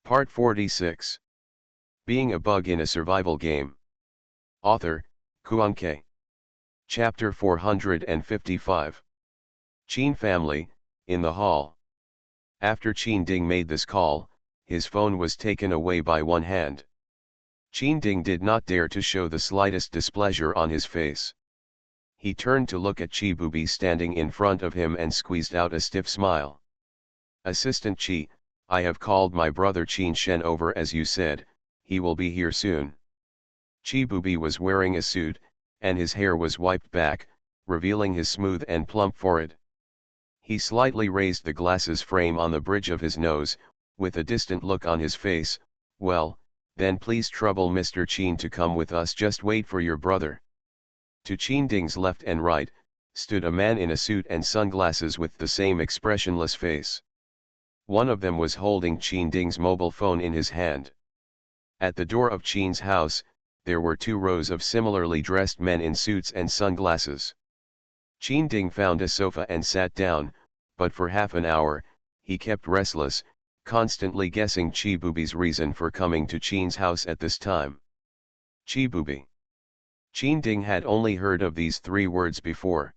Part 46. Being a Bug in a Survival Game. Author, Kuanke. Chapter 455. Qin family, in the hall. After Qin Ding made this call, his phone was taken away by one hand. Qin Ding did not dare to show the slightest displeasure on his face. He turned to look at Chi Bubi standing in front of him and squeezed out a stiff smile. Assistant Chi, I have called my brother Qin Shen over as you said, he will be here soon. Chi Bubi was wearing a suit, and his hair was wiped back, revealing his smooth and plump forehead. He slightly raised the glasses frame on the bridge of his nose, with a distant look on his face. Well, then please trouble Mr. Qin to come with us, just wait for your brother. To Qin Ding's left and right, stood a man in a suit and sunglasses with the same expressionless face. One of them was holding Qin Ding's mobile phone in his hand. At the door of Qin's house, there were 2 rows of similarly dressed men in suits and sunglasses. Qin Ding found a sofa and sat down, but for half an hour, he kept restless, constantly guessing Chi Bubi's reason for coming to Qin's house at this time. Chi Bubi. Qin Ding had only heard of these 3 words before.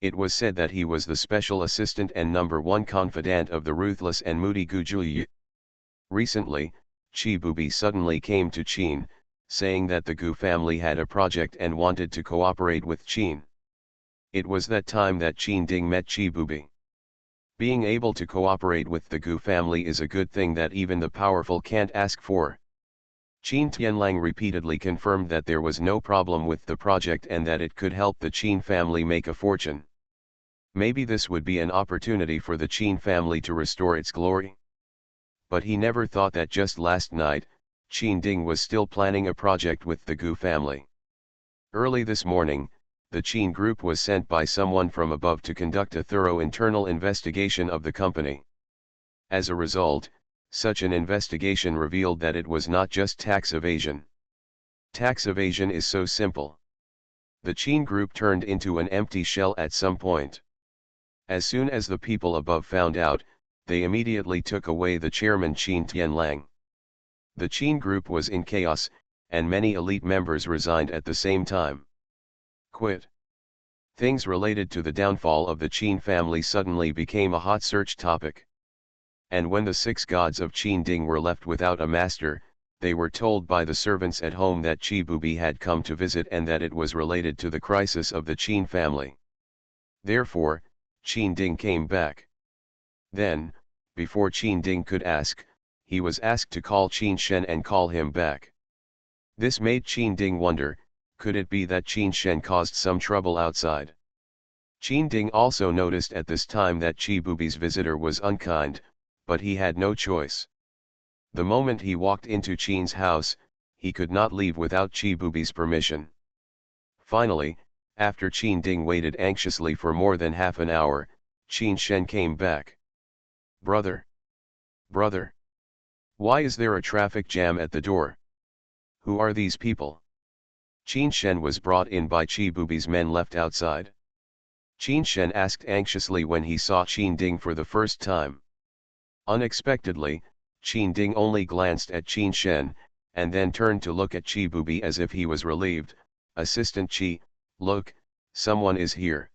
It was said that he was the special assistant and #1 confidant of the ruthless and moody Gu Juyi. Recently, Chi Bubi suddenly came to Qin, saying that the Gu family had a project and wanted to cooperate with Qin. It was that time that Qin Ding met Chi Bubi. Being able to cooperate with the Gu family is a good thing that even the powerful can't ask for. Qin Tianlang repeatedly confirmed that there was no problem with the project and that it could help the Qin family make a fortune. Maybe this would be an opportunity for the Qin family to restore its glory. But he never thought that just last night, Qin Ding was still planning a project with the Gu family. Early this morning, the Qin group was sent by someone from above to conduct a thorough internal investigation of the company. As a result, such an investigation revealed that it was not just tax evasion. Tax evasion is so simple. The Qin group turned into an empty shell at some point. As soon as the people above found out, they immediately took away the chairman Qin Tianlang. The Qin group was in chaos, and many elite members resigned at the same time. Quit. Things related to the downfall of the Qin family suddenly became a hot search topic. And when the 6 gods of Qin Ding were left without a master, they were told by the servants at home that Chi Bubi had come to visit and that it was related to the crisis of the Qin family. Therefore, Qin Ding came back. Then, before Qin Ding could ask, he was asked to call Qin Shen and call him back. This made Qin Ding wonder, could it be that Qin Shen caused some trouble outside? Qin Ding also noticed at this time that Chi Bubi's visitor was unkind, but he had no choice. The moment he walked into Qin's house, he could not leave without Chi Bubi's permission. Finally, after Qin Ding waited anxiously for more than half an hour, Qin Shen came back. Brother! Brother! Why is there a traffic jam at the door? Who are these people? Qin Shen was brought in by Chi Bubi's men left outside. Qin Shen asked anxiously when he saw Qin Ding for the first time. Unexpectedly, Qin Ding only glanced at Qin Shen, and then turned to look at Chi Bubi as if he was relieved. Assistant Chi, look, someone is here.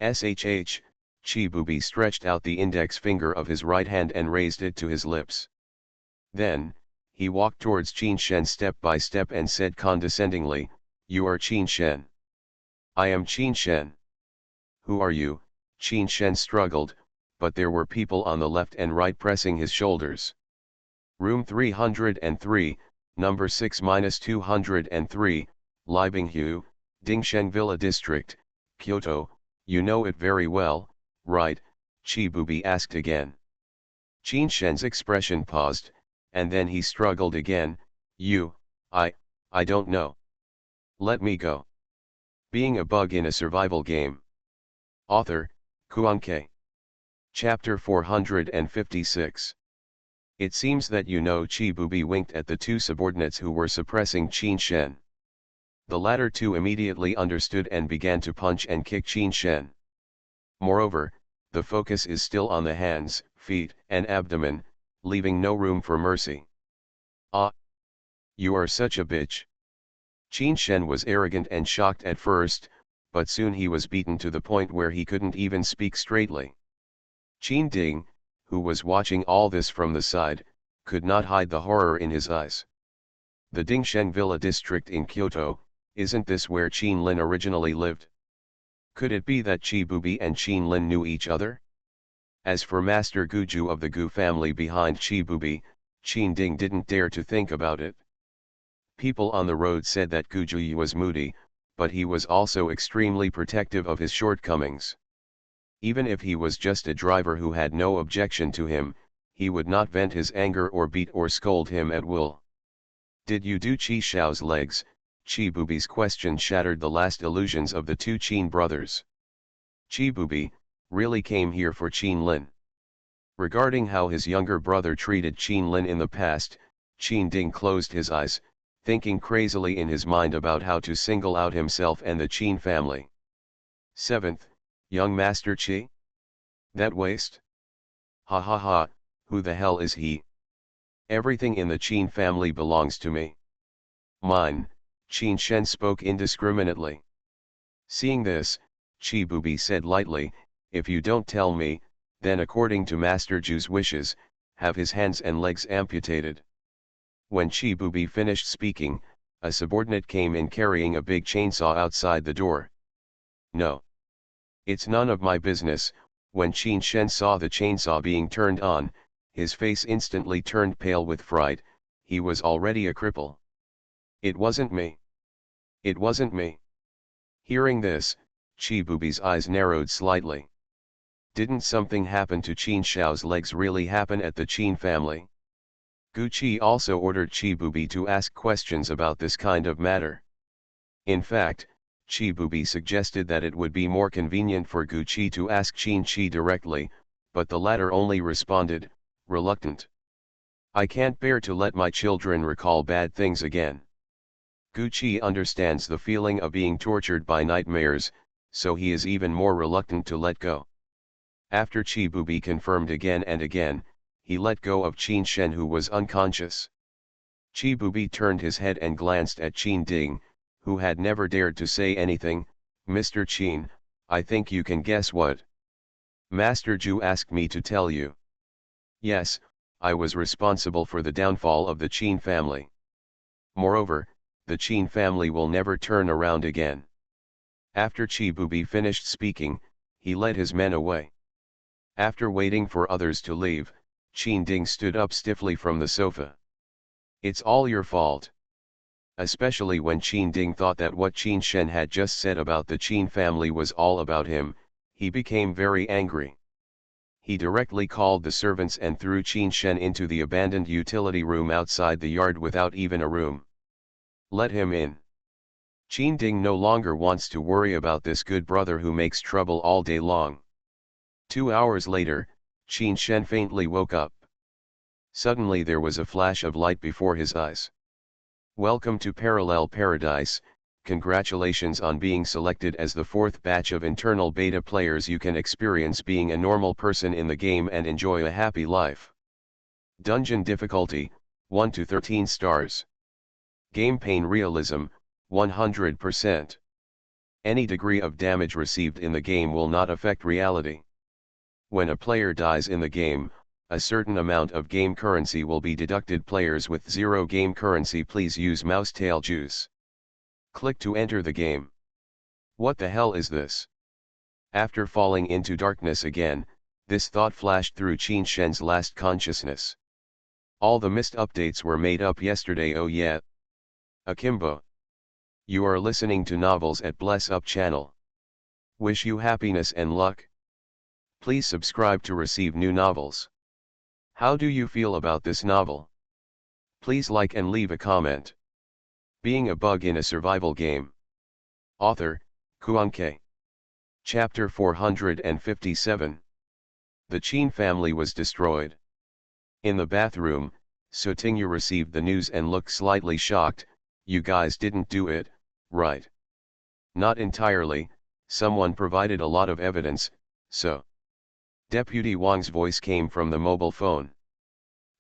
SHH, Chi Bubi stretched out the index finger of his right hand and raised it to his lips. Then, he walked towards Qin Shen step by step and said condescendingly, You are Qin Shen. I am Qin Shen. Who are you? Qin Shen struggled, but there were people on the left and right pressing his shoulders. Room 303, number 6-203, Libinghu, Dingsheng Villa District, Kyoto. You know it very well, right? Chi Bubi asked again. Qin Shen's expression paused, and then he struggled again. I don't know. Let me go. Being a Bug in a Survival Game. Author, Kuanke. Chapter 456. It seems that you know. Chi Bubi winked at the 2 subordinates who were suppressing Qin Shen. The latter 2 immediately understood and began to punch and kick Qin Shen. Moreover, the focus is still on the hands, feet, and abdomen, leaving no room for mercy. Ah! You are such a bitch. Qin Shen was arrogant and shocked at first, but soon he was beaten to the point where he couldn't even speak straightly. Qin Ding, who was watching all this from the side, could not hide the horror in his eyes. The Dingshen Villa district in Kyoto, isn't this where Qin Lin originally lived? Could it be that Qi Bubi and Qin Lin knew each other? As for Master Guju of the Gu family behind Qi Bubi, Qin Ding didn't dare to think about it. People on the road said that Guju was moody, but he was also extremely protective of his shortcomings. Even if he was just a driver who had no objection to him, he would not vent his anger or beat or scold him at will. Did you do Qi Xiao's legs? Qi Bubi's question shattered the last illusions of the two Qin brothers. Qi Bubi really came here for Qin Lin. Regarding how his younger brother treated Qin Lin in the past, Qin Ding closed his eyes, thinking crazily in his mind about how to single out himself and the Qin family. 7th, young Master Qi? That waste? Ha ha ha, who the hell is he? Everything in the Qin family belongs to me. Mine, Qin Shen spoke indiscriminately. Seeing this, Qi Bubi said lightly, if you don't tell me, then according to Master Ju's wishes, have his hands and legs amputated. When Qi Bubi finished speaking, a subordinate came in carrying a big chainsaw outside the door. No. It's none of my business. When Qin Shen saw the chainsaw being turned on, his face instantly turned pale with fright. He was already a cripple. It wasn't me. It wasn't me. Hearing this, Qi Bubi's eyes narrowed slightly. Didn't something happen to Qin Xiao's legs really happen at the Qin family? Gu Qi also ordered Qi Bubi to ask questions about this kind of matter. In fact, Qi Bubi suggested that it would be more convenient for Gu Qi to ask Qin Qi directly, but the latter only responded, reluctant. I can't bear to let my children recall bad things again. Gu Qi understands the feeling of being tortured by nightmares, so he is even more reluctant to let go. After Qi Bubi confirmed again and again, he let go of Qin Shen, who was unconscious. Qi Bubi turned his head and glanced at Qin Ding, who had never dared to say anything. Mr. Qin, I think you can guess what. Master Ju asked me to tell you. Yes, I was responsible for the downfall of the Qin family. Moreover, the Qin family will never turn around again. After Qi Bubi finished speaking, he led his men away. After waiting for others to leave, Qin Ding stood up stiffly from the sofa. It's all your fault. Especially when Qin Ding thought that what Qin Shen had just said about the Qin family was all about him, he became very angry. He directly called the servants and threw Qin Shen into the abandoned utility room outside the yard without even a room. Let him in. Qin Ding no longer wants to worry about this good brother who makes trouble all day long. 2 hours later, Qin Shen faintly woke up. Suddenly there was a flash of light before his eyes. Welcome to Parallel Paradise. Congratulations on being selected as the 4th batch of internal beta players. You can experience being a normal person in the game and enjoy a happy life. Dungeon difficulty, 1 to 13 stars. Game pain realism, 100%. Any degree of damage received in the game will not affect reality. When a player dies in the game, a certain amount of game currency will be deducted. Players with 0 game currency, please use mousetail juice. Click to enter the game. What the hell is this? After falling into darkness again, this thought flashed through Qin Shen's last consciousness. All the missed updates were made up yesterday. Oh yeah. Akimbo. You are listening to Novels at Bless Up channel. Wish you happiness and luck. Please subscribe to receive new novels. How do you feel about this novel? Please like and leave a comment. Being a bug in a survival game. Author, Kuanke. Chapter 457. The Qin family was destroyed. In the bathroom, Sutingyu received the news and looked slightly shocked. You guys didn't do it, right? Not entirely, someone provided a lot of evidence, so. Deputy Wang's voice came from the mobile phone.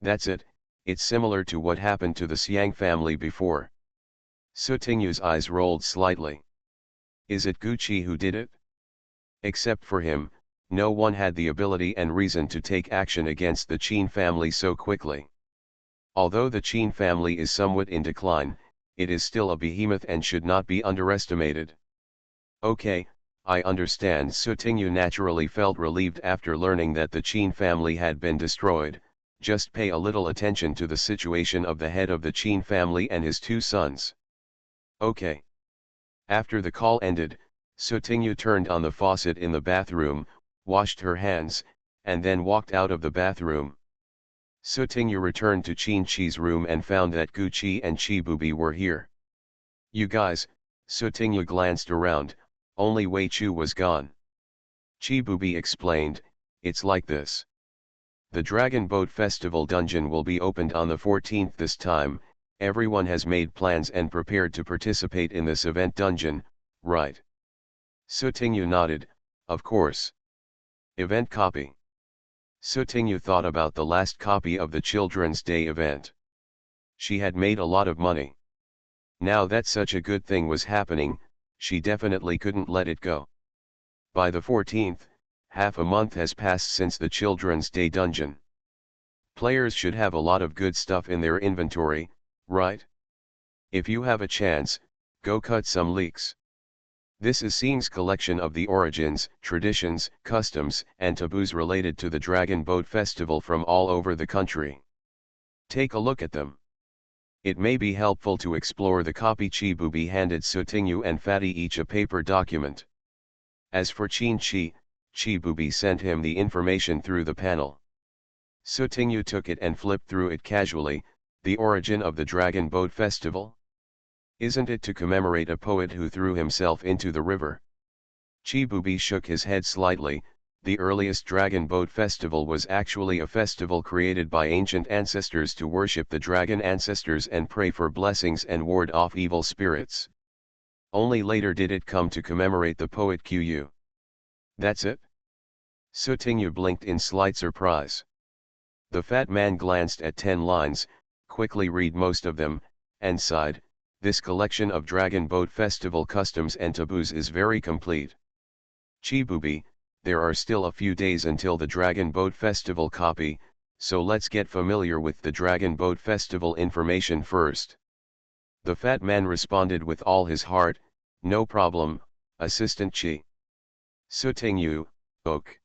That's it, it's similar to what happened to the Xiang family before. Sutingyu's eyes rolled slightly. Is it Gucci who did it? Except for him, no one had the ability and reason to take action against the Qin family so quickly. Although the Qin family is somewhat in decline, it is still a behemoth and should not be underestimated. Okay, I understand. Sutingyu naturally felt relieved after learning that the Qin family had been destroyed. Just pay a little attention to the situation of the head of the Qin family and his two sons. Okay. After the call ended, Sutingyu turned on the faucet in the bathroom, washed her hands, and then walked out of the bathroom. Sutingyu returned to Qin Chi's room and found that Gucci and Chibubi were here. You guys, Sutingyu glanced around, only Wei Chu was gone. Chibubi explained, it's like this. The Dragon Boat Festival dungeon will be opened on the 14th this time. Everyone has made plans and prepared to participate in this event dungeon, right? Sutingyu nodded, of course. Event copy. Sutingyu thought about the last copy of the Children's Day event. She had made a lot of money. Now that such a good thing was happening, she definitely couldn't let it go. By the 14th, half a month has passed since the Children's Day dungeon. Players should have a lot of good stuff in their inventory, right? If you have a chance, go cut some leeks. This is Xing's collection of the origins, traditions, customs, and taboos related to the Dragon Boat Festival from all over the country. Take a look at them. It may be helpful to explore the copy. Chibubi handed Sutingyu and Fatty each a paper document. As for Qin Chi, Chibubi sent him the information through the panel. Sutingyu took it and flipped through it casually. The origin of the Dragon Boat Festival? Isn't it to commemorate a poet who threw himself into the river? Chibubi shook his head slightly. The earliest Dragon Boat Festival was actually a festival created by ancient ancestors to worship the dragon ancestors and pray for blessings and ward off evil spirits. Only later did it come to commemorate the poet Qu. That's it? Sutingyu blinked in slight surprise. The fat man glanced at 10 lines, quickly read most of them, and sighed. This collection of Dragon Boat Festival customs and taboos is very complete. Chibubi, there are still a few days until the Dragon Boat Festival copy, so let's get familiar with the Dragon Boat Festival information first. The fat man responded with all his heart, no problem, Assistant Chi. Sutingyu, ok.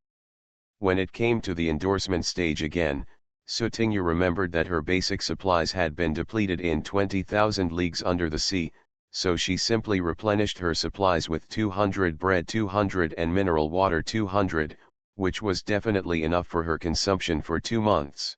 When it came to the endorsement stage again, Sutingyu remembered that her basic supplies had been depleted in 20,000 leagues under the sea, so she simply replenished her supplies with 200 bread 200 and mineral water 200, which was definitely enough for her consumption for 2 months.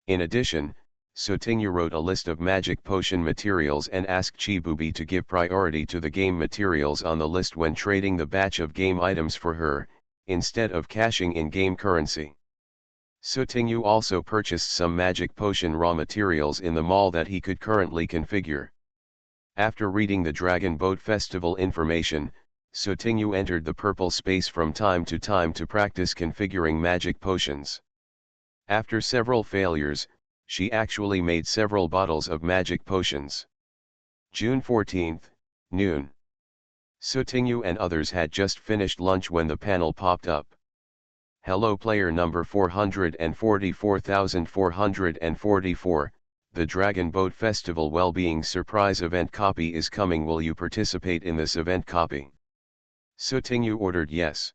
In addition, Sutingyu wrote a list of magic potion materials and asked Chibubi to give priority to the game materials on the list when trading the batch of game items for her, instead of cashing in game currency. Sutingyu also purchased some magic potion raw materials in the mall that he could currently configure. After reading the Dragon Boat Festival information, Sutingyu entered the purple space from time to practice configuring magic potions. After several failures, she actually made several bottles of magic potions. June 14th, noon. Sutingyu and others had just finished lunch when the panel popped up. Hello player number 444,444, the Dragon Boat Festival Wellbeing Surprise Event Copy is coming. Will you participate in this event copy? Sutingyu ordered yes.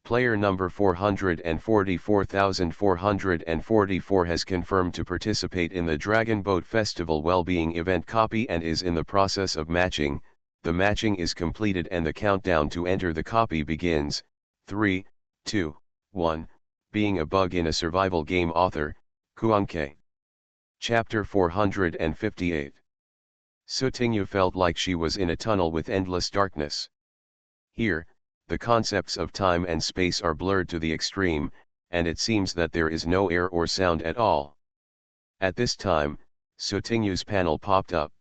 Player number 444,444 has confirmed to participate in the Dragon Boat Festival Wellbeing Event Copy and is in the process of matching. The matching is completed and the countdown to enter the copy begins. 3, 2, 1, Being a Bug in a Survival Game. Author, Kuanke. Chapter 458. Sutingyu felt like she was in a tunnel with endless darkness. Here, the concepts of time and space are blurred to the extreme, and it seems that there is no air or sound at all. At this time, Sutingyu's panel popped up.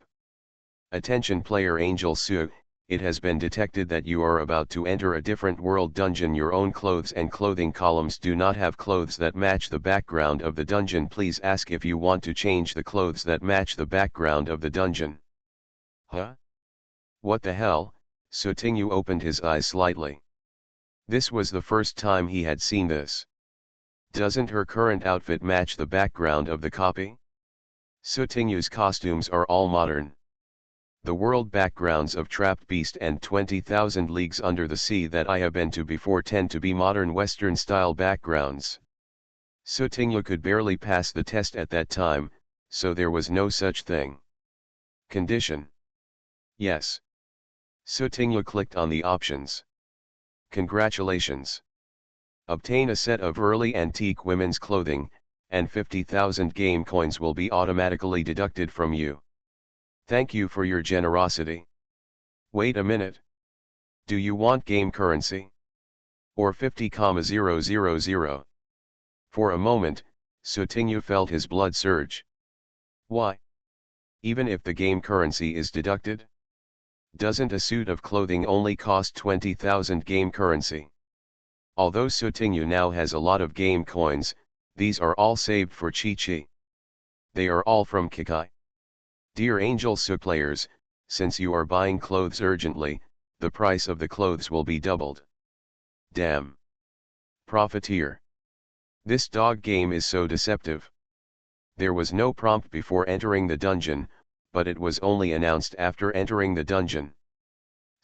Attention player Angel Su, it has been detected that you are about to enter a different world dungeon. Your own clothes and clothing columns do not have clothes that match the background of the dungeon. Please ask if you want to change the clothes that match the background of the dungeon. Huh? What the hell? Sotingu opened his eyes slightly. This was the first time he had seen this. Doesn't her current outfit match the background of the copy? Sotingu's costumes are all modern. The world backgrounds of Trapped Beast and 20,000 Leagues Under the Sea that I have been to before tend to be modern Western-style backgrounds. Sotingu could barely pass the test at that time, so there was no such thing. Condition. Yes. Sotingu clicked on the options. Congratulations. Obtain a set of early antique women's clothing, and 50,000 game coins will be automatically deducted from you. Thank you for your generosity. Wait a minute. Do you want game currency? Or 50,000? For a moment, Sotingu felt his blood surge. Why? Even if the game currency is deducted? Doesn't a suit of clothing only cost 20,000 game currency? Although Sotingu now has a lot of game coins, these are all saved for Chi-Chi. They are all from Kikai. Dear Angel So players, since you are buying clothes urgently, the price of the clothes will be doubled. Damn. Profiteer. This dog game is so deceptive. There was no prompt before entering the dungeon, but it was only announced after entering the dungeon.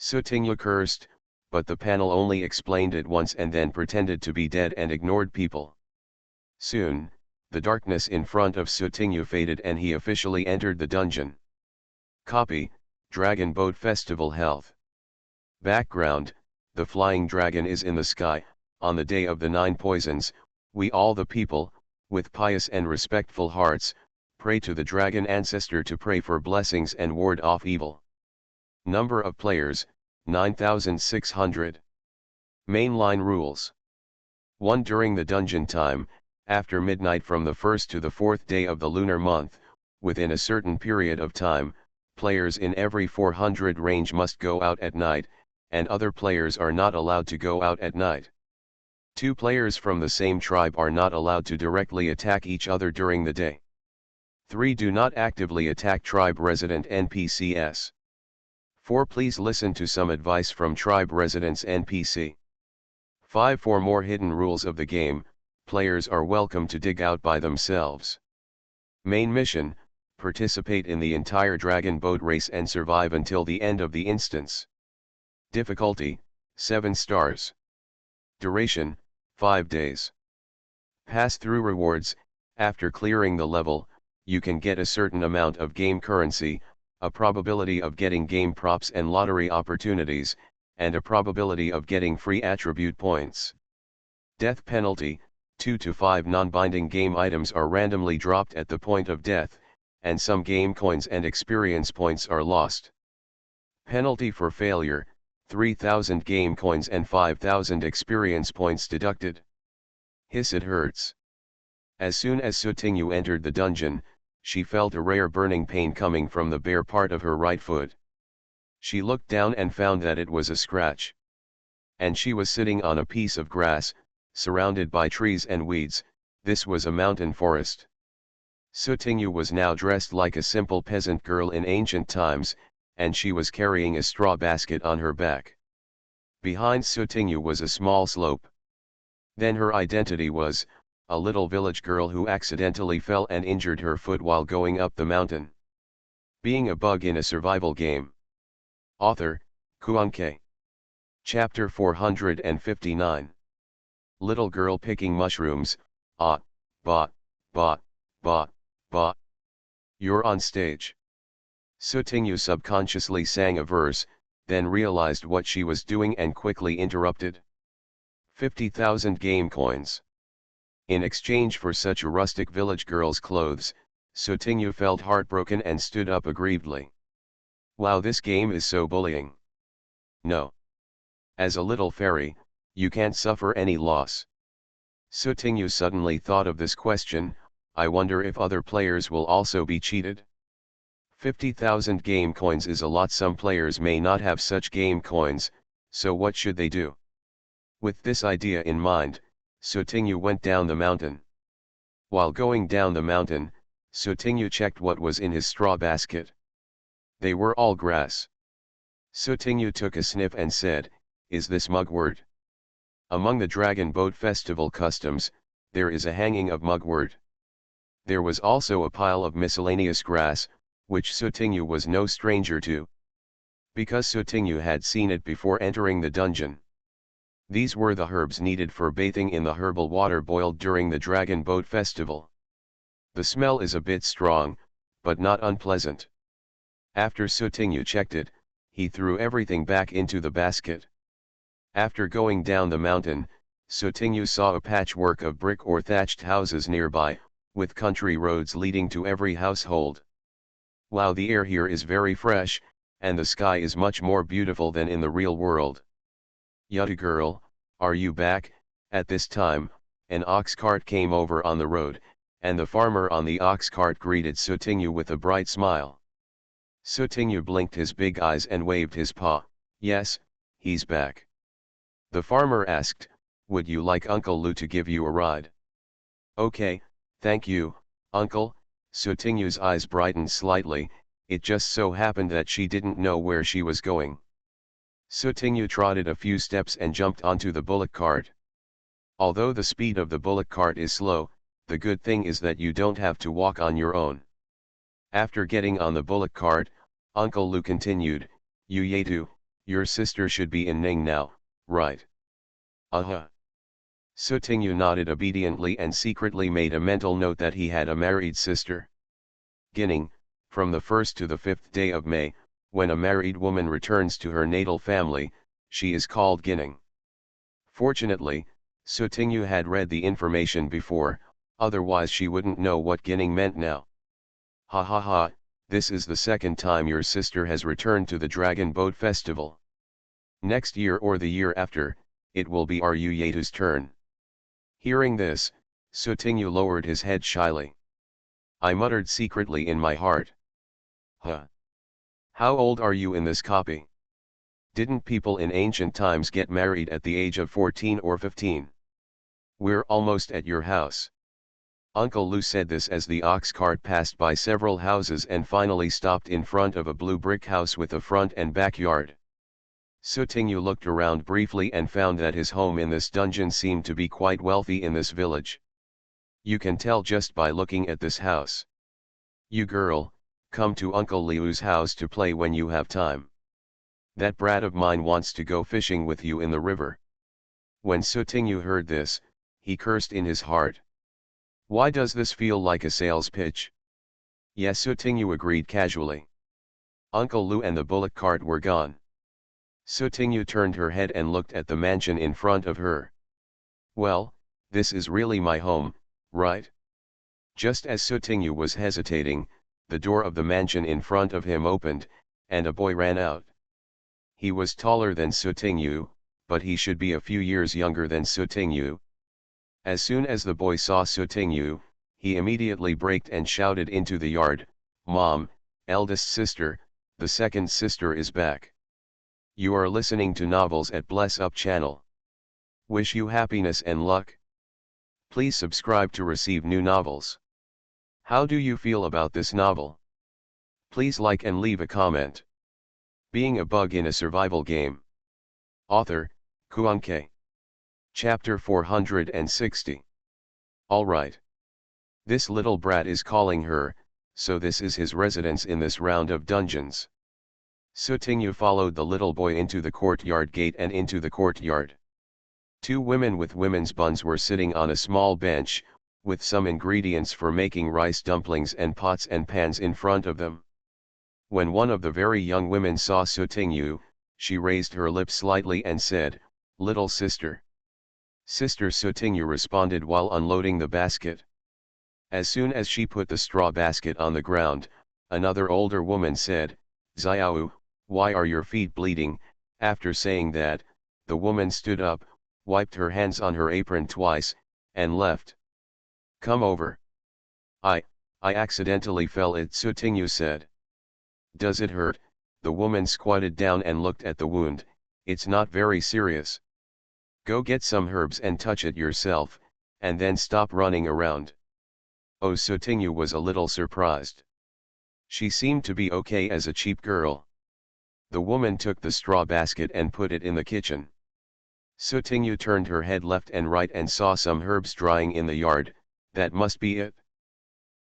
Sotingu cursed, but the panel only explained it once and then pretended to be dead and ignored people. Soon, the darkness in front of Sotingu faded and he officially entered the dungeon. Copy, Dragon Boat Festival Health. Background, the flying dragon is in the sky. On the day of the 9 poisons, we all the people, with pious and respectful hearts, pray to the dragon ancestor to pray for blessings and ward off evil. Number of players, 9,600. Mainline rules. 1. During the dungeon time, after midnight from the 1st to the 4th day of the lunar month, within a certain period of time, players in every 400 range must go out at night, and other players are not allowed to go out at night. 2. Players from the same tribe are not allowed to directly attack each other during the day. 3. Do not actively attack tribe resident NPCs. 4. Please listen to some advice from tribe residents NPC. 5. For more hidden rules of the game, players are welcome to dig out by themselves. Main mission, participate in the entire dragon boat race and survive until the end of the instance. Difficulty, 7 stars. Duration, 5 days. Pass-through rewards, after clearing the level, you can get a certain amount of game currency, a probability of getting game props and lottery opportunities, and a probability of getting free attribute points. Death penalty, 2 to 5 non-binding game items are randomly dropped at the point of death, and some game coins and experience points are lost. Penalty for failure, 3,000 game coins and 5,000 experience points deducted. Hiss, it hurts. As soon as Sotingu entered the dungeon, she felt a rare burning pain coming from the bare part of her right foot. She looked down and found that it was a scratch. And she was sitting on a piece of grass, surrounded by trees and weeds. This was a mountain forest. Sotingu was now dressed like a simple peasant girl in ancient times, and she was carrying a straw basket on her back. Behind Sotingu was a small slope. Then her identity was, a little village girl who accidentally fell and injured her foot while going up the mountain. Being a bug in a survival game. Author, Kuanke. Chapter 459. Little girl picking mushrooms, ah, bah, bah, bah, bah. You're on stage. Sotingu subconsciously sang a verse, then realized what she was doing and quickly interrupted. 50,000 game coins. In exchange for such a rustic village girl's clothes, Sotingu felt heartbroken and stood up aggrievedly. Wow, this game is so bullying. No. As a little fairy, you can't suffer any loss. Sotingu suddenly thought of this question, I wonder if other players will also be cheated. 50,000 game coins is a lot. Some players may not have such game coins, so what should they do? With this idea in mind, Sotinyu went down the mountain. While going down the mountain, Sotinyu checked what was in his straw basket. They were all grass. Sotinyu took a sniff and said, "Is this mugwort?" Among the Dragon Boat Festival customs, there is a hanging of mugwort. There was also a pile of miscellaneous grass, which Sotinyu was no stranger to, because Sotinyu had seen it before entering the dungeon. These were the herbs needed for bathing in the herbal water boiled during the Dragon Boat Festival. The smell is a bit strong, but not unpleasant. After Sotinyu checked it, he threw everything back into the basket. After going down the mountain, Sotinyu saw a patchwork of brick or thatched houses nearby, with country roads leading to every household. Wow, the air here is very fresh, and the sky is much more beautiful than in the real world. Yutta girl, are you back? At this time, an ox cart came over on the road, and the farmer on the ox cart greeted Sotinyu with a bright smile. Sotinyu blinked his big eyes and waved his paw. Yes, he's back. The farmer asked, would you like Uncle Lu to give you a ride? Okay, thank you, Uncle. Sotinyu's eyes brightened slightly. It just so happened that she didn't know where she was going. Sotinyu trotted a few steps and jumped onto the bullock cart. Although the speed of the bullock cart is slow, the good thing is that you don't have to walk on your own. After getting on the bullock cart, Uncle Lu continued, Yetu, your sister should be in Ning now, right? Sotinyu nodded obediently and secretly made a mental note that he had a married sister. Ginning, from the 1st to the 5th day of May, when a married woman returns to her natal family, she is called Ginning. Fortunately, Sotinyu had read the information before, otherwise she wouldn't know what Ginning meant now. Ha ha ha, this is the second time your sister has returned to the Dragon Boat Festival. Next year or the year after, it will be our Yetu's turn. Hearing this, Sotinyu lowered his head shyly. I muttered secretly in my heart. Huh. How old are you in this copy? Didn't people in ancient times get married at the age of 14 or 15? We're almost at your house. Uncle Lu said this as the ox cart passed by several houses and finally stopped in front of a blue brick house with a front and backyard. Sotinyu looked around briefly and found that his home in this dungeon seemed to be quite wealthy in this village. You can tell just by looking at this house. You girl, come to Uncle Liu's house to play when you have time. That brat of mine wants to go fishing with you in the river. When Sotinyu heard this, he cursed in his heart. Why does this feel like a sales pitch? Yes, Sotinyu agreed casually. Uncle Lu and the bullock cart were gone. Sotinyu turned her head and looked at the mansion in front of her. Well, this is really my home, right? Just as Sotinyu was hesitating, the door of the mansion in front of him opened, and a boy ran out. He was taller than Sotinyu, but he should be a few years younger than Sotinyu. As soon as the boy saw Sotinyu, he immediately braked and shouted into the yard, Mom, eldest sister, the second sister is back. You are listening to Novels at Bless Up channel. Wish you happiness and luck. Please subscribe to receive new novels. How do you feel about this novel? Please like and leave a comment. Being a bug in a survival game. Author, Kuanke. Chapter 460. Alright. This little brat is calling her, so this is his residence in this round of dungeons. Sotinyu followed the little boy into the courtyard gate and into the courtyard. Two women with women's buns were sitting on a small bench, with some ingredients for making rice dumplings and pots and pans in front of them. When one of the very young women saw Sotinyu, she raised her lips slightly and said, Little sister. Sister, Sotinyu responded while unloading the basket. As soon as she put the straw basket on the ground, another older woman said, Xiao, why are your feet bleeding? After saying that, the woman stood up, wiped her hands on her apron twice, and left. Come over. I accidentally fell, Sotinyu said. Does it hurt? The woman squatted down and looked at the wound. It's not very serious. Go get some herbs and touch it yourself, and then stop running around. Oh, Sotinyu was a little surprised. She seemed to be okay as a cheap girl. The woman took the straw basket and put it in the kitchen. Sotinyu turned her head left and right and saw some herbs drying in the yard. That must be it.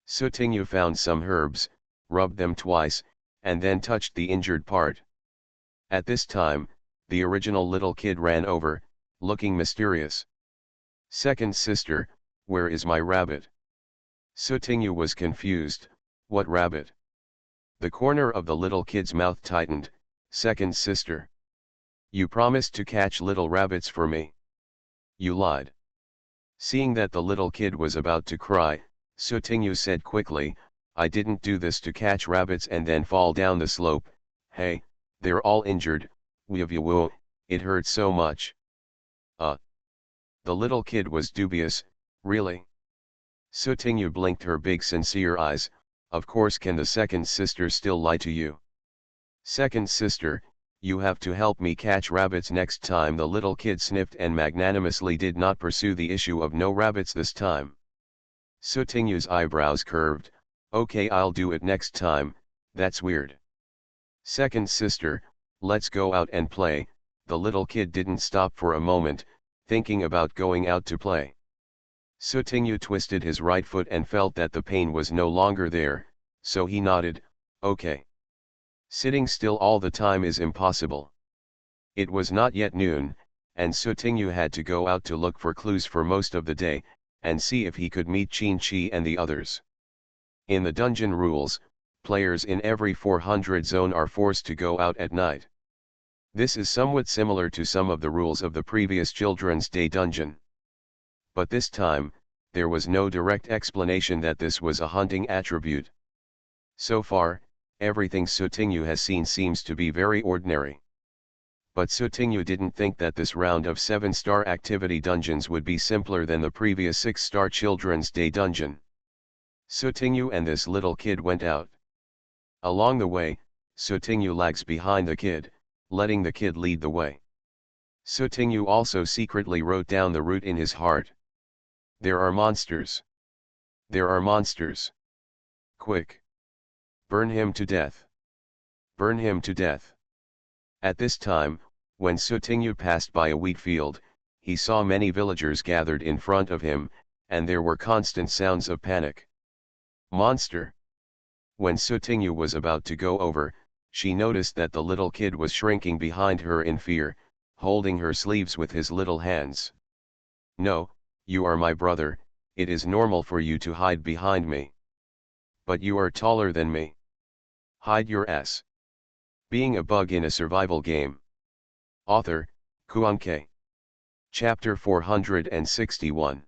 Sotinyu found some herbs, rubbed them twice, and then touched the injured part. At this time, the original little kid ran over, looking mysterious. Second sister, where is my rabbit? Sotinyu was confused. What rabbit? The corner of the little kid's mouth tightened. Second sister. You promised to catch little rabbits for me. You lied. Seeing that the little kid was about to cry, Sotinyu said quickly, I didn't do this to catch rabbits and then fall down the slope. Hey, they're all injured. Woo, it hurts so much. The little kid was dubious. Really? Sotinyu blinked her big sincere eyes. Of course, can the second sister still lie to you? Second sister, you have to help me catch rabbits next time. The little kid sniffed and magnanimously did not pursue the issue of no rabbits this time. Sotinyu's eyebrows curved. Okay, I'll do it next time. That's weird. Second sister, let's go out and play. The little kid didn't stop for a moment, thinking about going out to play. Sotinyu twisted his right foot and felt that the pain was no longer there, so he nodded, okay. Sitting still all the time is impossible. It was not yet noon, and Sotinyu had to go out to look for clues for most of the day, and see if he could meet Qin and the others. In the dungeon rules, players in every 400 zone are forced to go out at night. This is somewhat similar to some of the rules of the previous Children's Day dungeon. But this time, there was no direct explanation that this was a hunting attribute. So far, everything Sotinyu has seen seems to be very ordinary. But Sotinyu didn't think that this round of 7-star activity dungeons would be simpler than the previous 6-star Children's Day dungeon. Sotinyu and this little kid went out. Along the way, Sotinyu lags behind the kid, letting the kid lead the way. Sotinyu also secretly wrote down the route in his heart. There are monsters. There are monsters. Quick. Burn him to death. Burn him to death. At this time, when Sotinyu passed by a wheat field, he saw many villagers gathered in front of him, and there were constant sounds of panic. Monster. When Sotinyu was about to go over, she noticed that the little kid was shrinking behind her in fear, holding her sleeves with his little hands. No, you are my brother, it is normal for you to hide behind me. But you are taller than me. Hide your ass. Being a bug in a survival game. Author, Kuanke. Chapter 461.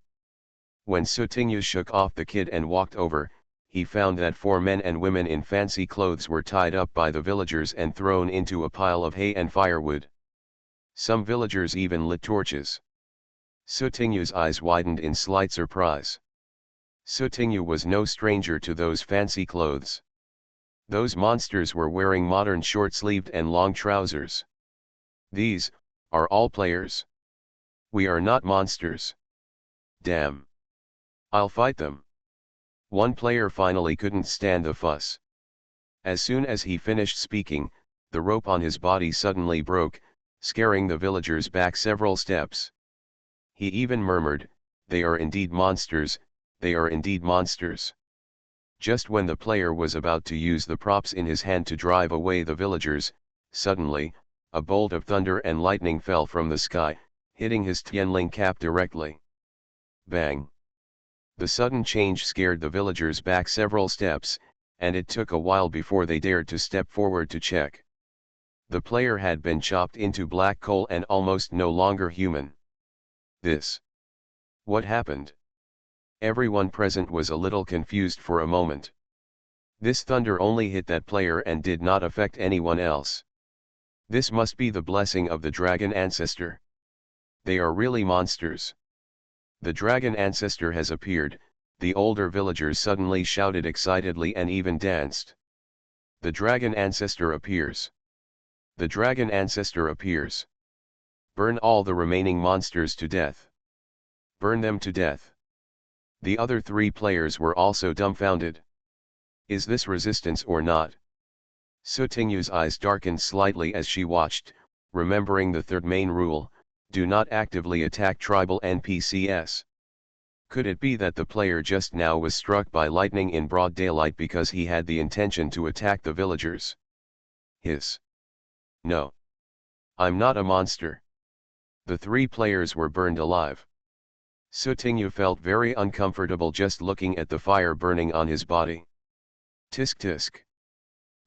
When Sotinyu shook off the kid and walked over, he found that 4 men and women in fancy clothes were tied up by the villagers and thrown into a pile of hay and firewood. Some villagers even lit torches. Sotinyu's eyes widened in slight surprise. Sotinyu was no stranger to those fancy clothes. Those monsters were wearing modern short-sleeved and long trousers. These are all players. We are not monsters. Damn. I'll fight them. One player finally couldn't stand the fuss. As soon as he finished speaking, the rope on his body suddenly broke, scaring the villagers back several steps. He even murmured, "They are indeed monsters, they are indeed monsters." Just when the player was about to use the props in his hand to drive away the villagers, suddenly, a bolt of thunder and lightning fell from the sky, hitting his Tianling cap directly. Bang! The sudden change scared the villagers back several steps, and it took a while before they dared to step forward to check. The player had been chopped into black coal and almost no longer human. This. What happened? Everyone present was a little confused for a moment. This thunder only hit that player and did not affect anyone else. This must be the blessing of the dragon ancestor. They are really monsters. The dragon ancestor has appeared, the older villagers suddenly shouted excitedly and even danced. The dragon ancestor appears. The dragon ancestor appears. Burn all the remaining monsters to death. Burn them to death. The other 3 players were also dumbfounded. Is this resistance or not? Sotingyu's eyes darkened slightly as she watched, remembering the third main rule, do not actively attack tribal NPCs. Could it be that the player just now was struck by lightning in broad daylight because he had the intention to attack the villagers? No. I'm not a monster. The 3 players were burned alive. Sotingyu felt very uncomfortable just looking at the fire burning on his body. Tisk tisk.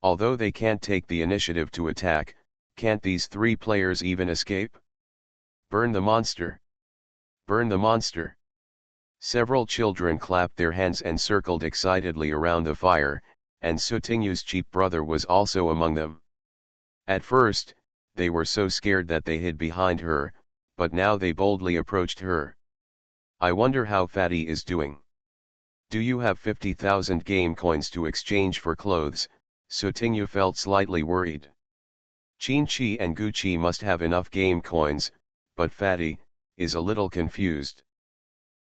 Although they can't take the initiative to attack, can't these 3 players even escape? Burn the monster. Burn the monster. Several children clapped their hands and circled excitedly around the fire, and Sotingyu's cheap brother was also among them. At first, they were so scared that they hid behind her, but now they boldly approached her. I wonder how Fatty is doing. Do you have 50,000 game coins to exchange for clothes? Sotingyu felt slightly worried. Chin-Chi and Gucci must have enough game coins, but Fatty is a little confused.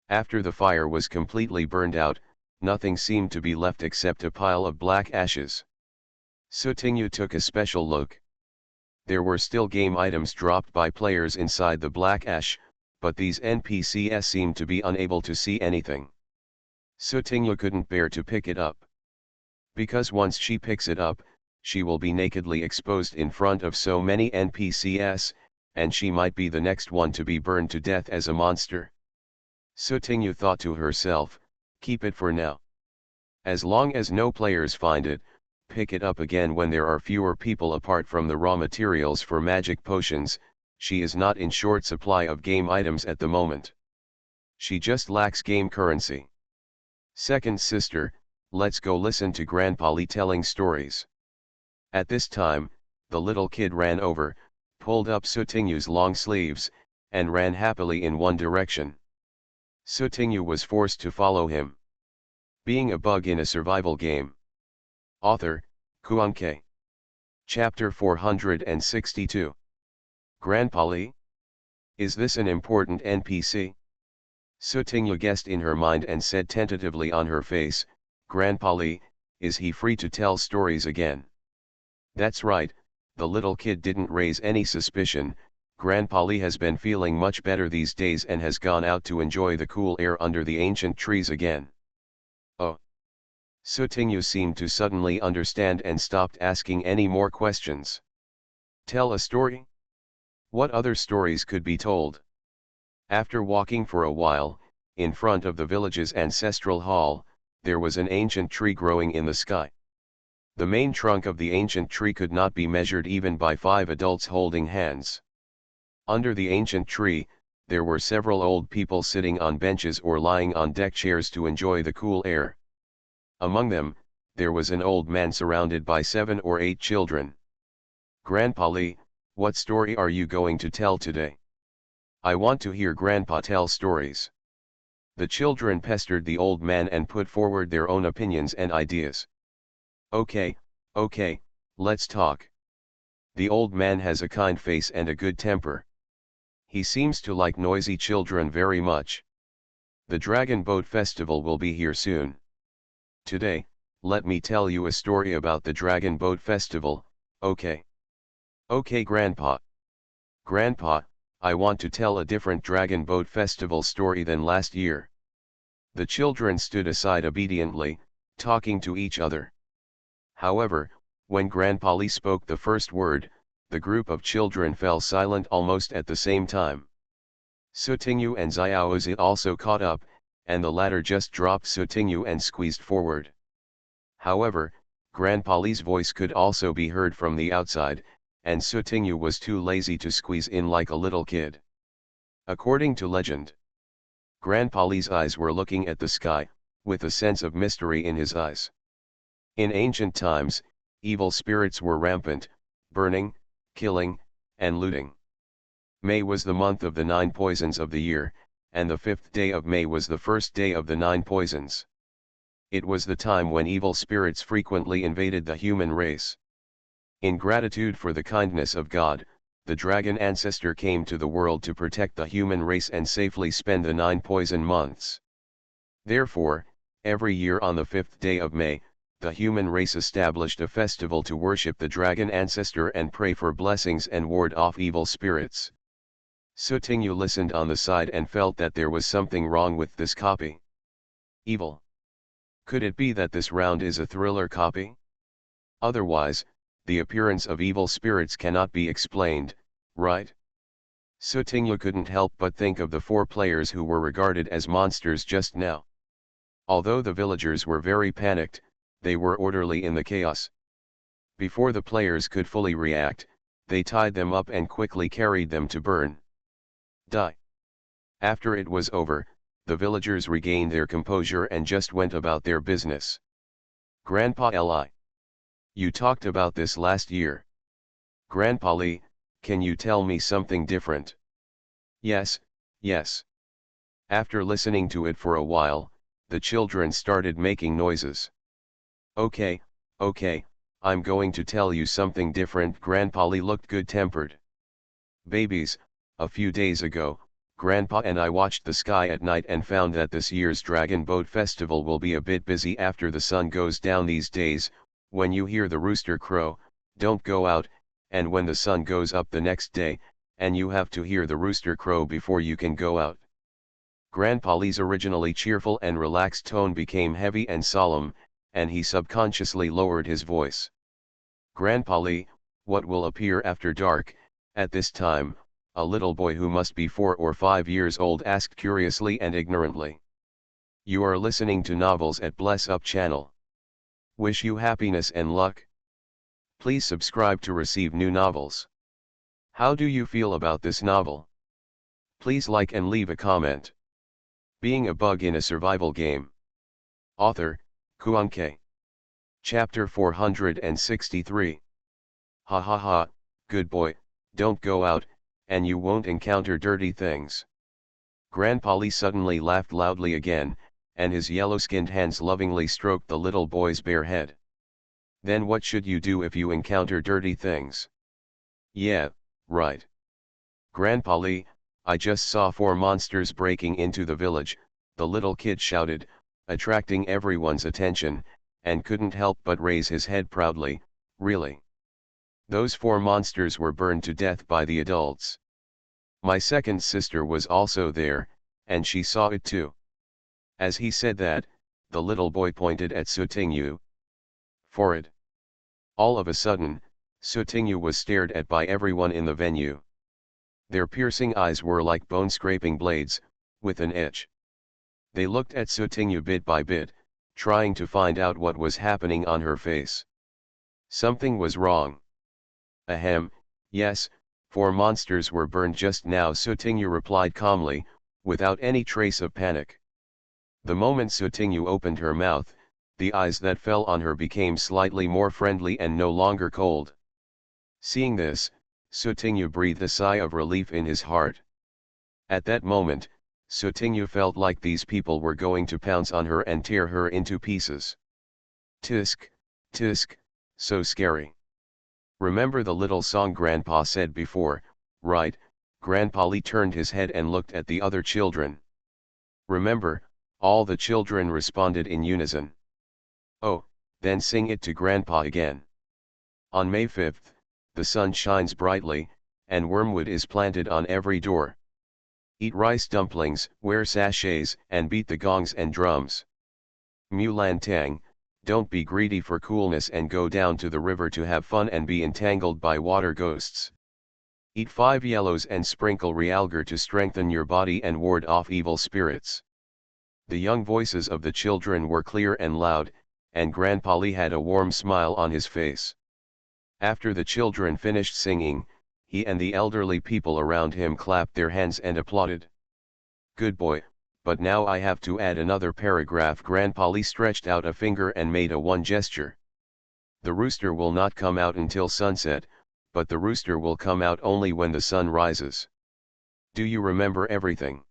After the fire was completely burned out, nothing seemed to be left except a pile of black ashes. Sotingyu took a special look. There were still game items dropped by players inside the black ash, but these NPCs seemed to be unable to see anything. Sotingyu couldn't bear to pick it up. Because once she picks it up, she will be nakedly exposed in front of so many NPCs, and she might be the next one to be burned to death as a monster. Sotingyu thought to herself, keep it for now. As long as no players find it, pick it up again when there are fewer people apart from the raw materials for magic potions. She is not in short supply of game items at the moment. She just lacks game currency. Second sister, let's go listen to Grandpa Lee telling stories. At this time, the little kid ran over, pulled up Sotingyu's long sleeves, and ran happily in one direction. Sotingyu was forced to follow him. Being a bug in a survival game. Author, Kuan-K. Chapter 462. Grandpa Lee? Is this an important NPC? Sotingyu guessed in her mind and said tentatively on her face, Grandpa Lee, is he free to tell stories again? That's right, the little kid didn't raise any suspicion. Grandpa Lee has been feeling much better these days and has gone out to enjoy the cool air under the ancient trees again. Oh. Sotingyu seemed to suddenly understand and stopped asking any more questions. Tell a story? What other stories could be told? After walking for a while, in front of the village's ancestral hall, there was an ancient tree growing in the sky. The main trunk of the ancient tree could not be measured even by 5 adults holding hands. Under the ancient tree, there were several old people sitting on benches or lying on deck chairs to enjoy the cool air. Among them, there was an old man surrounded by 7 or 8 children. Grandpa Lee, what story are you going to tell today? I want to hear Grandpa tell stories. The children pestered the old man and put forward their own opinions and ideas. Okay, let's talk. The old man has a kind face and a good temper. He seems to like noisy children very much. The Dragon Boat Festival will be here soon. Today, let me tell you a story about the Dragon Boat Festival, okay? Okay, Grandpa. Grandpa, I want to tell a different Dragon Boat Festival story than last year. The children stood aside obediently, talking to each other. However, when Grandpa Lee spoke the first word, the group of children fell silent almost at the same time. Sotingyu and Xiaozi also caught up, and the latter just dropped Sotingyu and squeezed forward. However, Grandpa Lee's voice could also be heard from the outside, and Sotingyu was too lazy to squeeze in like a little kid. According to legend, Grandpa Lee's eyes were looking at the sky, with a sense of mystery in his eyes. In ancient times, evil spirits were rampant, burning, killing, and looting. May was the month of the 9 poisons of the year, and the 5th day of May was the first day of the 9 poisons. It was the time when evil spirits frequently invaded the human race. In gratitude for the kindness of God, the dragon ancestor came to the world to protect the human race and safely spend the 9 poison months. Therefore, every year on the 5th day of May, the human race established a festival to worship the dragon ancestor and pray for blessings and ward off evil spirits. Sutinyu listened on the side and felt that there was something wrong with this copy. Evil. Could it be that this round is a thriller copy? Otherwise, the appearance of evil spirits cannot be explained, right? Sutinyu couldn't help but think of the 4 players who were regarded as monsters just now. Although the villagers were very panicked, they were orderly in the chaos. Before the players could fully react, they tied them up and quickly carried them to burn. Die. After it was over, the villagers regained their composure and just went about their business. Grandpa Li. You talked about this last year. Grandpa Li, can you tell me something different? Yes, yes. After listening to it for a while, the children started making noises. Okay, I'm going to tell you something different. Grandpa Li looked good-tempered. Babies, a few days ago, Grandpa and I watched the sky at night and found that this year's Dragon Boat Festival will be a bit busy after the sun goes down these days. When you hear the rooster crow, don't go out, and when the sun goes up the next day, and you have to hear the rooster crow before you can go out. Grandpa Li's originally cheerful and relaxed tone became heavy and solemn, and he subconsciously lowered his voice. Grandpa Li, what will appear after dark? At this time, a little boy who must be 4 or 5 years old asked curiously and ignorantly. You are listening to Novels at Bless Up channel. Wish you happiness and luck. Please subscribe to receive new novels. How do you feel about this novel? Please like and leave a comment. Being a bug in a survival game. Author, Kuanke. Chapter 463. Ha ha ha, good boy, don't go out, and you won't encounter dirty things. Grandpa Li suddenly laughed loudly again, and his yellow-skinned hands lovingly stroked the little boy's bare head. Then what should you do if you encounter dirty things? Yeah, right. Grandpa Li, I just saw 4 monsters breaking into the village, the little kid shouted, attracting everyone's attention, and couldn't help but raise his head proudly. Really? Those 4 monsters were burned to death by the adults. My second sister was also there, and she saw it too. As he said that, the little boy pointed at Sutinyu. For it. All of a sudden, Sutinyu was stared at by everyone in the venue. Their piercing eyes were like bone-scraping blades, with an edge. They looked at Sutinyu bit by bit, trying to find out what was happening on her face. Something was wrong. Ahem, yes, 4 monsters were burned just now, Sutinyu replied calmly, without any trace of panic. The moment Sutinyu opened her mouth, the eyes that fell on her became slightly more friendly and no longer cold. Seeing this, Sutinyu breathed a sigh of relief in his heart. At that moment, Sutinyu felt like these people were going to pounce on her and tear her into pieces. Tisk, tisk, so scary. Remember the little song Grandpa said before, right? Grandpa Li turned his head and looked at the other children. Remember, all the children responded in unison. Oh, then sing it to Grandpa again. On May 5th, the sun shines brightly, and wormwood is planted on every door. Eat rice dumplings, wear sachets, and beat the gongs and drums. Mulantang, don't be greedy for coolness and go down to the river to have fun and be entangled by water ghosts. Eat 5 yellows and sprinkle realgar to strengthen your body and ward off evil spirits. The young voices of the children were clear and loud, and Grandpa Li had a warm smile on his face. After the children finished singing, he and the elderly people around him clapped their hands and applauded. Good boy, but now I have to add another paragraph. Grandpa Li stretched out a finger and made a 1 gesture. The rooster will not come out until sunset, but the rooster will come out only when the sun rises. Do you remember everything?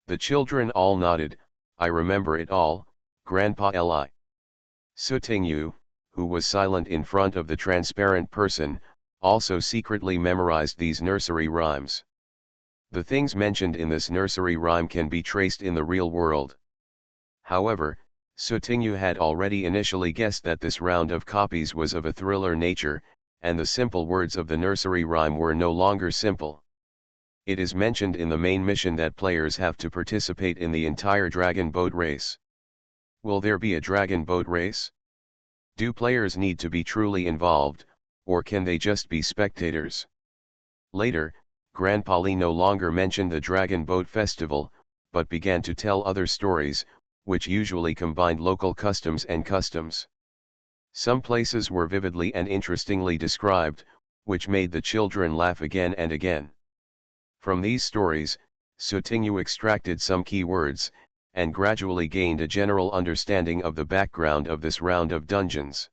The children all nodded. I remember it all, Grandpa Li. Sutingyu, who was silent in front of the transparent person, also secretly memorized these nursery rhymes. The things mentioned in this nursery rhyme can be traced in the real world. However, Sutingyu had already initially guessed that this round of copies was of a thriller nature, and the simple words of the nursery rhyme were no longer simple. It is mentioned in the main mission that players have to participate in the entire dragon boat race. Will there be a dragon boat race? Do players need to be truly involved, or can they just be spectators? Later, Grandpa Li no longer mentioned the Dragon Boat Festival, but began to tell other stories, which usually combined local customs and customs. Some places were vividly and interestingly described, which made the children laugh again and again. From these stories, Sutingyu extracted some key words, and gradually gained a general understanding of the background of this round of dungeons.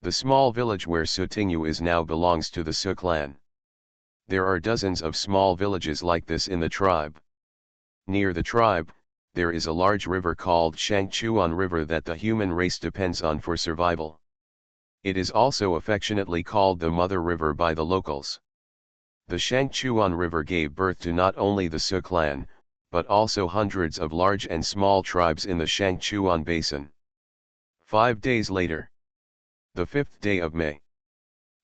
The small village where Sutingyu is now belongs to the Su clan. There are dozens of small villages like this in the tribe. Near the tribe, there is a large river called Shangchuan River that the human race depends on for survival. It is also affectionately called the Mother River by the locals. The Shangchuan River gave birth to not only the Su clan, but also hundreds of large and small tribes in the Shangchuan Basin. 5 days later. The 5th day of May.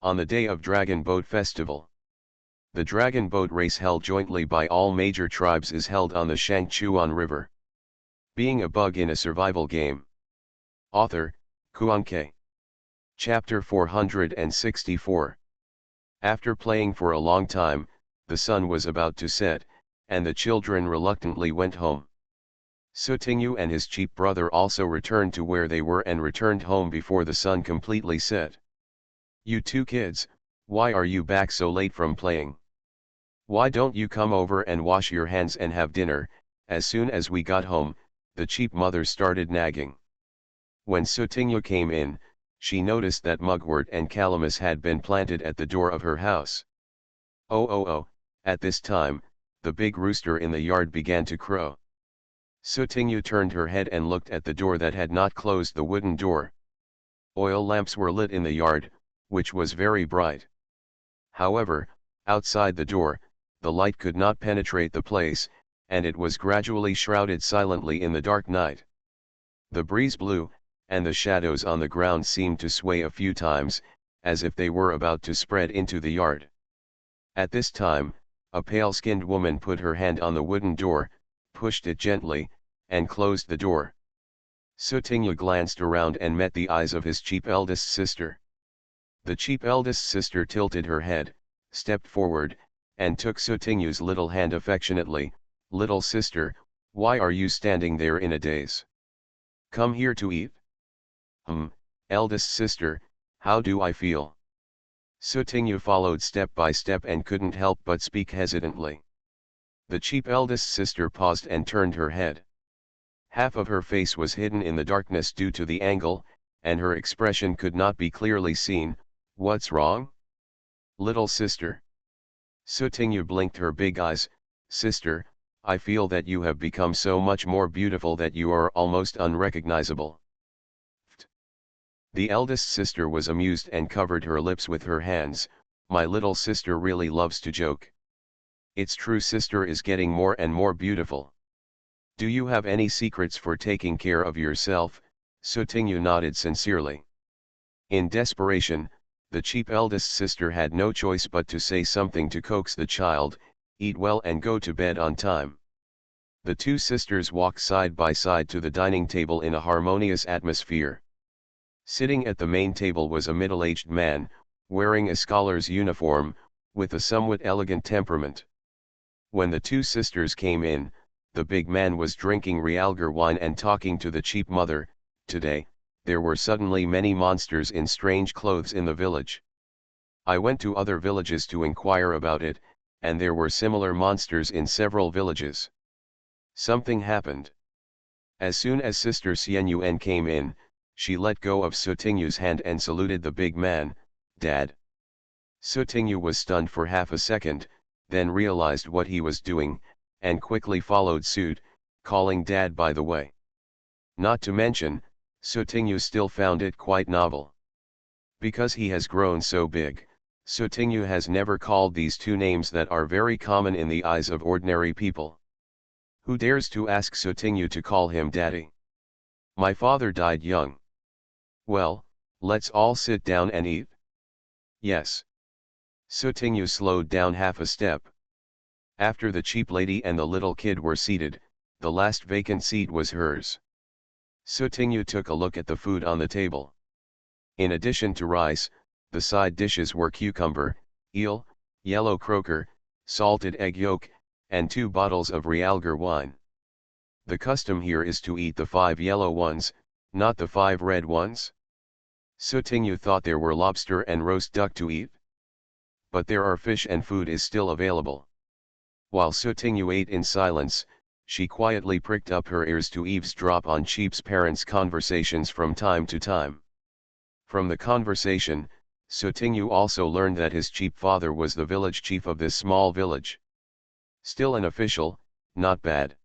On the day of Dragon Boat Festival. The Dragon Boat race held jointly by all major tribes is held on the Shangchuan River. Being a bug in a survival game. Author, Kuan-Ke. Chapter 464. After playing for a long time, the sun was about to set, and the children reluctantly went home. Sutingyu and his cheap brother also returned to where they were and returned home before the sun completely set. "You two kids, why are you back so late from playing? Why don't you come over and wash your hands and have dinner?" As soon as we got home, the cheap mother started nagging. When Sutingyu came in, she noticed that mugwort and calamus had been planted at the door of her house. Oh, at this time, the big rooster in the yard began to crow. Sutingyu turned her head and looked at the door that had not closed the wooden door. Oil lamps were lit in the yard, which was very bright. However, outside the door, the light could not penetrate the place, and it was gradually shrouded silently in the dark night. The breeze blew, and the shadows on the ground seemed to sway a few times, as if they were about to spread into the yard. At this time, a pale-skinned woman put her hand on the wooden door, pushed it gently, and closed the door. Sutingyu glanced around and met the eyes of his cheap eldest sister. The cheap eldest sister tilted her head, stepped forward, and took Sutingyu's little hand affectionately. "Little sister, why are you standing there in a daze? Come here to eat." Eldest sister, how do I feel?" Sutingyu followed step by step and couldn't help but speak hesitantly. The cheap eldest sister paused and turned her head. Half of her face was hidden in the darkness due to the angle, and her expression could not be clearly seen. "What's wrong? Little sister?" Sutingyu blinked her big eyes. "Sister, I feel that you have become so much more beautiful that you are almost unrecognizable." The eldest sister was amused and covered her lips with her hands. "My little sister really loves to joke. It's true, sister is getting more and more beautiful. Do you have any secrets for taking care of yourself?" Sutingyu nodded sincerely. In desperation, the cheap eldest sister had no choice but to say something to coax the child. "Eat well and go to bed on time." The two sisters walked side by side to the dining table in a harmonious atmosphere. Sitting at the main table was a middle-aged man, wearing a scholar's uniform, with a somewhat elegant temperament. When the two sisters came in, the big man was drinking realgar wine and talking to the cheap mother. Today, there were suddenly many monsters in strange clothes in the village. I went to other villages to inquire about it, and there were similar monsters in several villages. Something happened. As soon as Sister Xianyuan came in, she let go of Sutingyu's hand and saluted the big man. "Dad." Sutingyu was stunned for half a second, then realized what he was doing, and quickly followed suit, calling Dad by the way. Not to mention, Sotingu still found it quite novel. Because he has grown so big, Sotingu has never called these two names that are very common in the eyes of ordinary people. Who dares to ask Sotingu to call him daddy? My father died young. Well, let's all sit down and eat. Yes. Sotingu slowed down half a step. After the cheap lady and the little kid were seated, the last vacant seat was hers. Sotingu took a look at the food on the table. In addition to rice, the side dishes were cucumber, eel, yellow croaker, salted egg yolk, and 2 bottles of realgar wine. The custom here is to eat the 5 yellow ones, not the 5 red ones. Sotingu thought there were lobster and roast duck to eat. But there are fish and food is still available. While Sotingu ate in silence, she quietly pricked up her ears to eavesdrop on Cheap's parents' conversations from time to time. From the conversation, Sotingu also learned that his Cheap father was the village chief of this small village. Still an official, not bad.